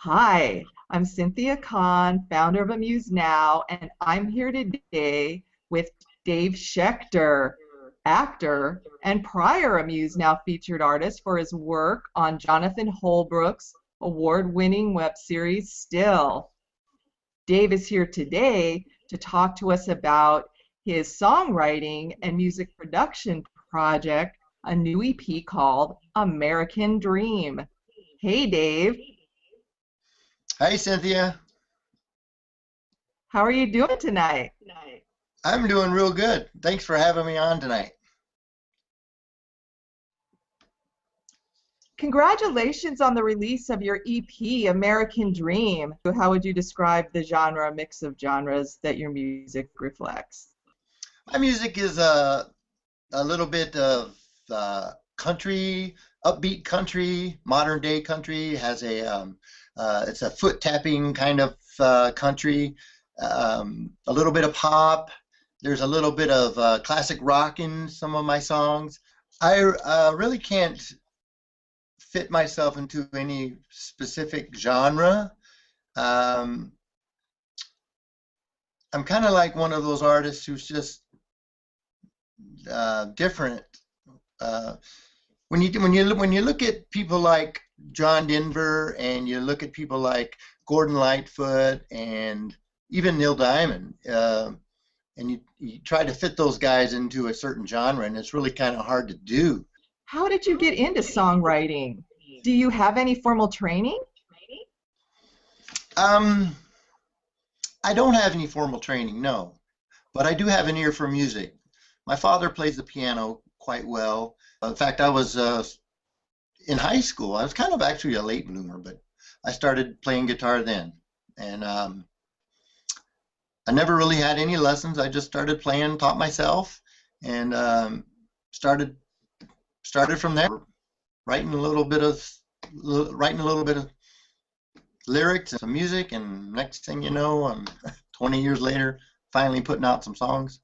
Hi, I'm Cynthia Kahn, founder of Amused Now, and I'm here today with Dave Shecter, actor and prior Amused Now featured artist for his work on Jonathan Holbrook's award-winning web series Still. Dave is here today to talk to us about his songwriting and music production project, a new EP called American Dream. Hey, Dave. Hi, Cynthia. How are you doing tonight? I'm doing real good. Thanks for having me on tonight. Congratulations on the release of your EP, American Dream. How would you describe the mix of genres that your music reflects? My music is a little bit of country, upbeat country, modern day country. Has it's a foot tapping kind of country. A little bit of pop. There's a little bit of classic rock in some of my songs. I really can't fit myself into any specific genre. I'm kind of like one of those artists who's just different. When you look at people like John Denver and you look at people like Gordon Lightfoot and even Neil Diamond, and you try to fit those guys into a certain genre, and it's really kind of hard to do. How did you get into songwriting? Do you have any formal training? I don't have any formal training, no, but I do have an ear for music. My father plays the piano quite well. In fact, I was in high school. I was kind of actually a late bloomer, but I started playing guitar then. And I never really had any lessons. I just started playing, taught myself, and started from there, writing a little bit of lyrics and some music, and next thing you know, I'm 20 years later, finally putting out some songs.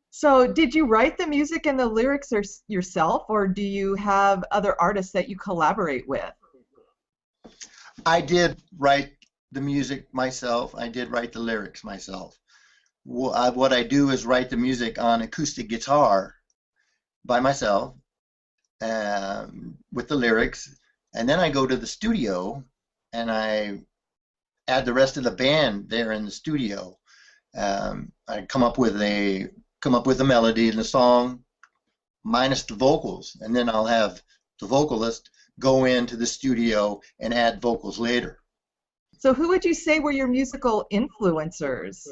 So did you write the music and the lyrics yourself, or do you have other artists that you collaborate with? I did write the music myself. I did write the lyrics myself. What I do is write the music on acoustic guitar by myself with the lyrics, and then I go to the studio and I add the rest of the band there in the studio. I come up with a melody in the song minus the vocals, and then I'll have the vocalist go into the studio and add vocals later. So who would you say were your musical influencers?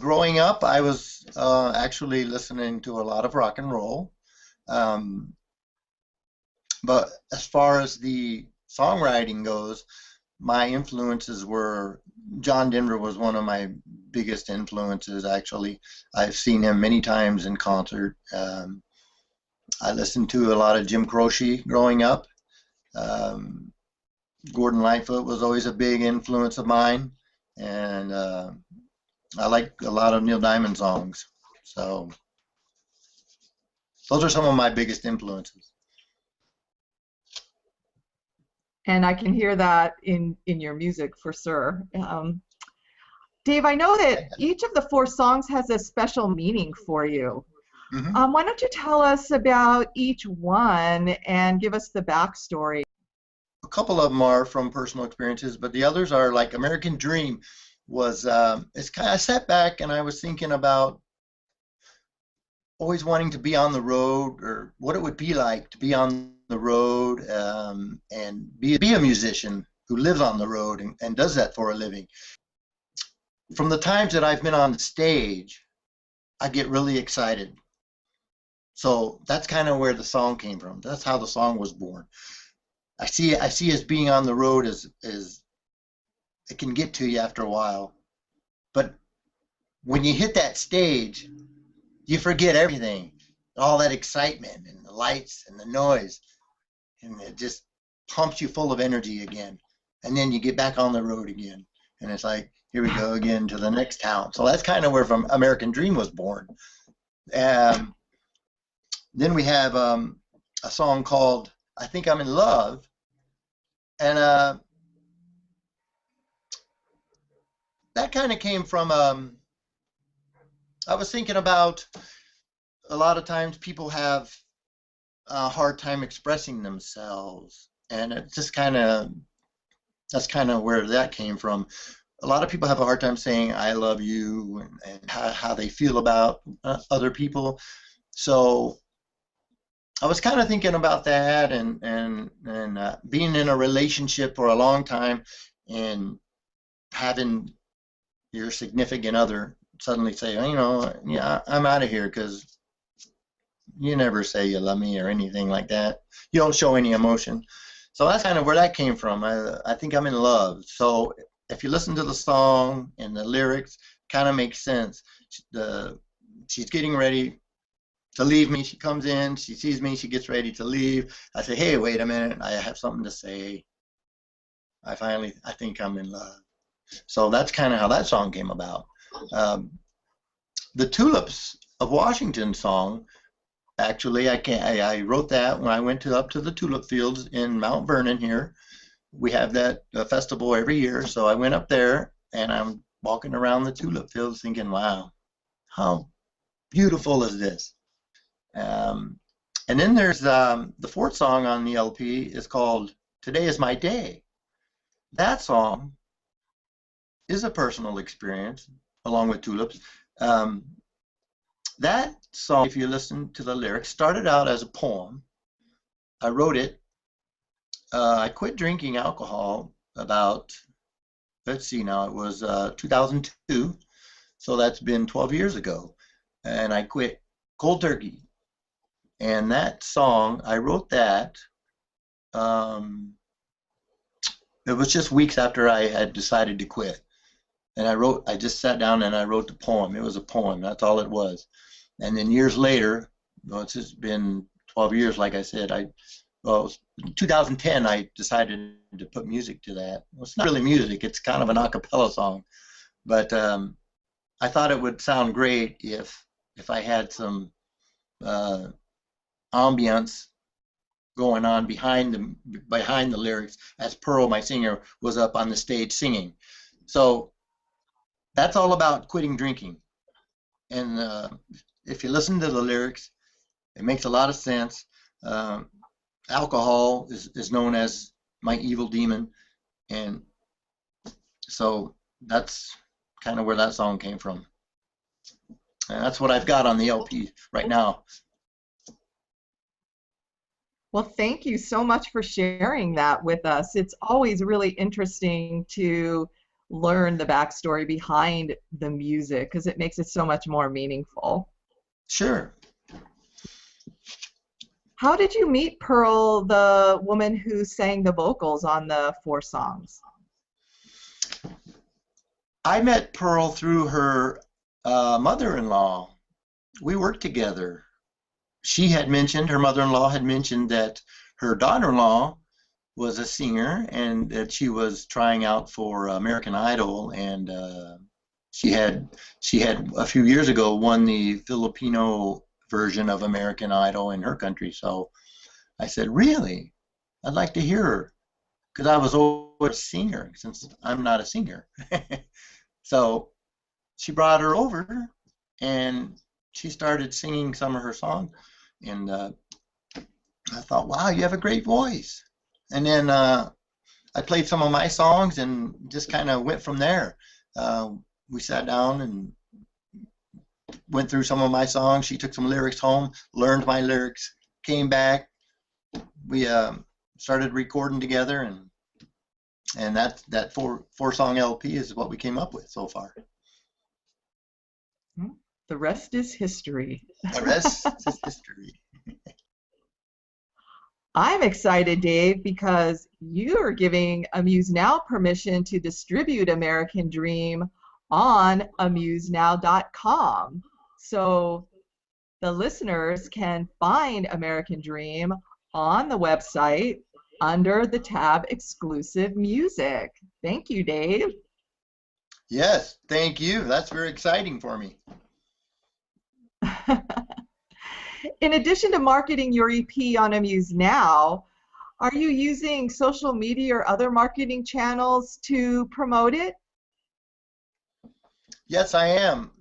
Growing up, I was actually listening to a lot of rock and roll. But as far as the songwriting goes, my influences were John Denver was one of my biggest influences, actually. I've seen him many times in concert. I listened to a lot of Jim Croce growing up. Gordon Lightfoot was always a big influence of mine, and I like a lot of Neil Diamond songs. So those are some of my biggest influences. And I can hear that in your music for sure. Dave, I know that each of the 4 songs has a special meaning for you. Mm-hmm. Why don't you tell us about each one and give us the backstory? A couple of them are from personal experiences, but the others are like American Dream was, it's kind of, I sat back and I was thinking about always wanting to be on the road, or what it would be like to be on the road and be a musician who lives on the road and does that for a living. From the times that I've been on the stage, I get really excited. So that's kind of where the song came from. That's how the song was born. I see us being on the road as it can get to you after a while, but when you hit that stage, you forget everything, all that excitement and the lights and the noise, and it just pumps you full of energy again. And then you get back on the road again, and it's like, here we go again to the next town. So that's kind of where from American Dream was born. Then we have a song called I think I'm in love, and that kind of came from I was thinking about a lot of times people have a hard time expressing themselves, and it just kind of that's kind of where that came from. A lot of people have a hard time saying I love you and how they feel about other people. So I was kind of thinking about that, and being in a relationship for a long time and having your significant other suddenly say, oh, you know, yeah, I'm out of here because you never say you love me or anything like that. You don't show any emotion. So that's kind of where that came from. I think I'm in love. So if you listen to the song and the lyrics, kind of makes sense. She's getting ready to leave me. She comes in, she sees me, she gets ready to leave. I say, hey, wait a minute, I have something to say. I think I'm in love. So that's kind of how that song came about. The Tulips of Washington song, actually, I wrote that when I went up to the tulip fields in Mount Vernon here. We have that festival every year, so I went up there and I'm walking around the tulip fields thinking, wow, how beautiful is this? And then there's the fourth song on the LP is called Today Is My Day. That song is a personal experience along with Tulips. That song, if you listen to the lyrics, started out as a poem. I wrote it. I quit drinking alcohol about, let's see now, it was 2002, so that's been 12 years ago. And I quit cold turkey. And that song, I wrote that, it was just weeks after I had decided to quit. And I just sat down and I wrote the poem. It was a poem, that's all it was. And then years later, well, it's just been 12 years, like I said, well, in 2010, I decided to put music to that. Well, it's not really music, it's kind of an a cappella song. But I thought it would sound great if I had some ambience going on behind the lyrics as Pearl, my singer, was up on the stage singing. So that's all about quitting drinking. And if you listen to the lyrics, it makes a lot of sense. Alcohol is known as my evil demon, and so that's kind of where that song came from. And that's what I've got on the LP right now. Well, thank you so much for sharing that with us. It's always really interesting to learn the backstory behind the music because it makes it so much more meaningful. Sure. How did you meet Pearl, the woman who sang the vocals on the 4 songs? I met Pearl through her mother-in-law. We worked together. Her mother-in-law had mentioned that her daughter-in-law was a singer and that she was trying out for American Idol, and she had a few years ago won the Filipino version of American Idol in her country. So I said, really? I'd like to hear her, because I was always a singer since I'm not a singer. So she brought her over and she started singing some of her songs, and I thought, wow, you have a great voice. And then I played some of my songs and just kind of went from there. We sat down and went through some of my songs. She took some lyrics home, learned my lyrics, came back. We started recording together, and that four song LP is what we came up with so far. The rest is history. The rest is history. I'm excited, Dave, because you are giving Amused Now permission to distribute American Dream on amusenow.com. So the listeners can find American Dream on the website under the tab Exclusive Music. Thank you, Dave. Yes, thank you. That's very exciting for me. In addition to marketing your EP on Amused Now, Are you using social media or other marketing channels to promote it? Yes, I am.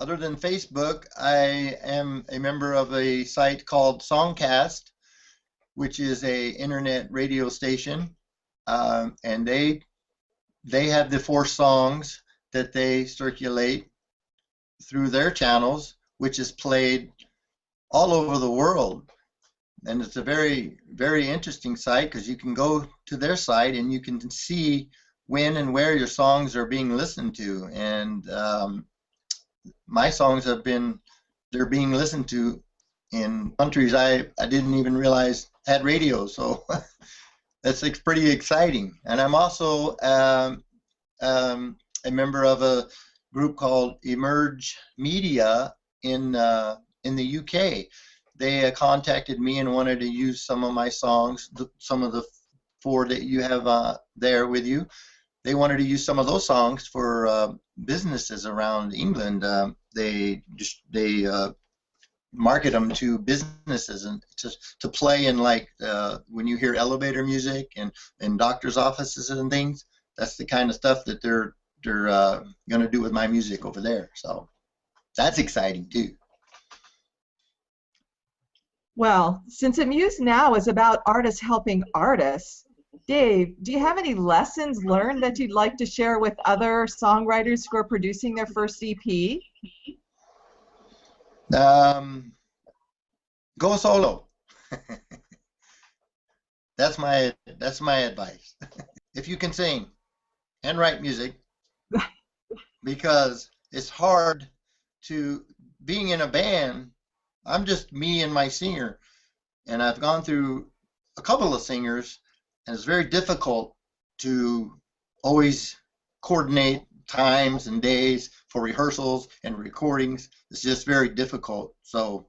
Other than Facebook, I am a member of a site called Songcast, which is a internet radio station, and they have the 4 songs that they circulate through their channels, which is played all over the world. And it's a very, very interesting site because you can go to their site and you can see when and where your songs are being listened to. And my songs they're being listened to in countries I didn't even realize had radio. So that's pretty exciting. And I'm also a member of a group called Emerge Media in the UK. They contacted me and wanted to use some of my songs, some of the 4 that you have there with you. They wanted to use some of those songs for businesses around England. They market them to businesses and to play in, like when you hear elevator music and in doctors' offices and things. That's the kind of stuff that they're going to do with my music over there. So that's exciting too. Well, since Amused Now is about artists helping artists, Dave, do you have any lessons learned that you'd like to share with other songwriters who are producing their first EP? Go solo. That's my advice. If you can sing and write music, because it's hard to being in a band. I'm just me and my singer, and I've gone through a couple of singers, and it's very difficult to always coordinate times and days for rehearsals and recordings. It's just very difficult. So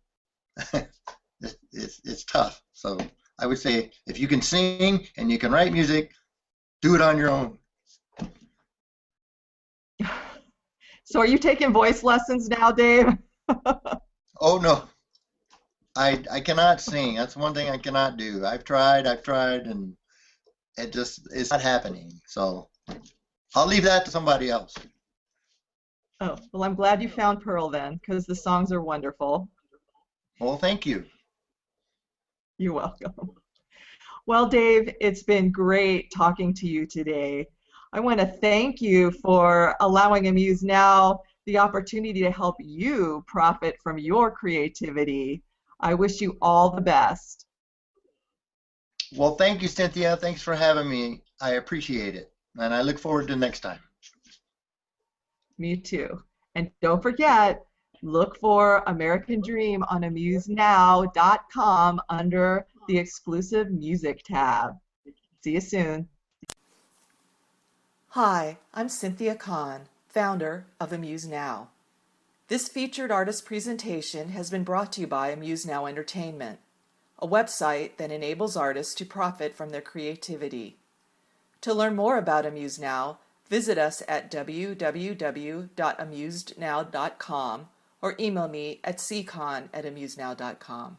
it's tough. So I would say if you can sing and you can write music, do it on your own. So are you taking voice lessons now, Dave? Oh no, I cannot sing. That's one thing I cannot do. I've tried, and it's not happening. So I'll leave that to somebody else. Oh, well, I'm glad you found Pearl then, because the songs are wonderful. Well, thank you. You're welcome. Well, Dave, it's been great talking to you today. I want to thank you for allowing Amuse Now the opportunity to help you profit from your creativity. I wish you all the best. Well, thank you, Cynthia. Thanks for having me. I appreciate it, and I look forward to next time. Me too. And don't forget, look for American Dream on amusenow.com under the exclusive music tab. See you soon. Hi, I'm Cynthia Kahn, founder of Amused Now. This featured artist presentation has been brought to you by Amused Now Entertainment, a website that enables artists to profit from their creativity. To learn more about Amused Now, visit us at www.amusednow.com or email me at ckahn@amusenow.com.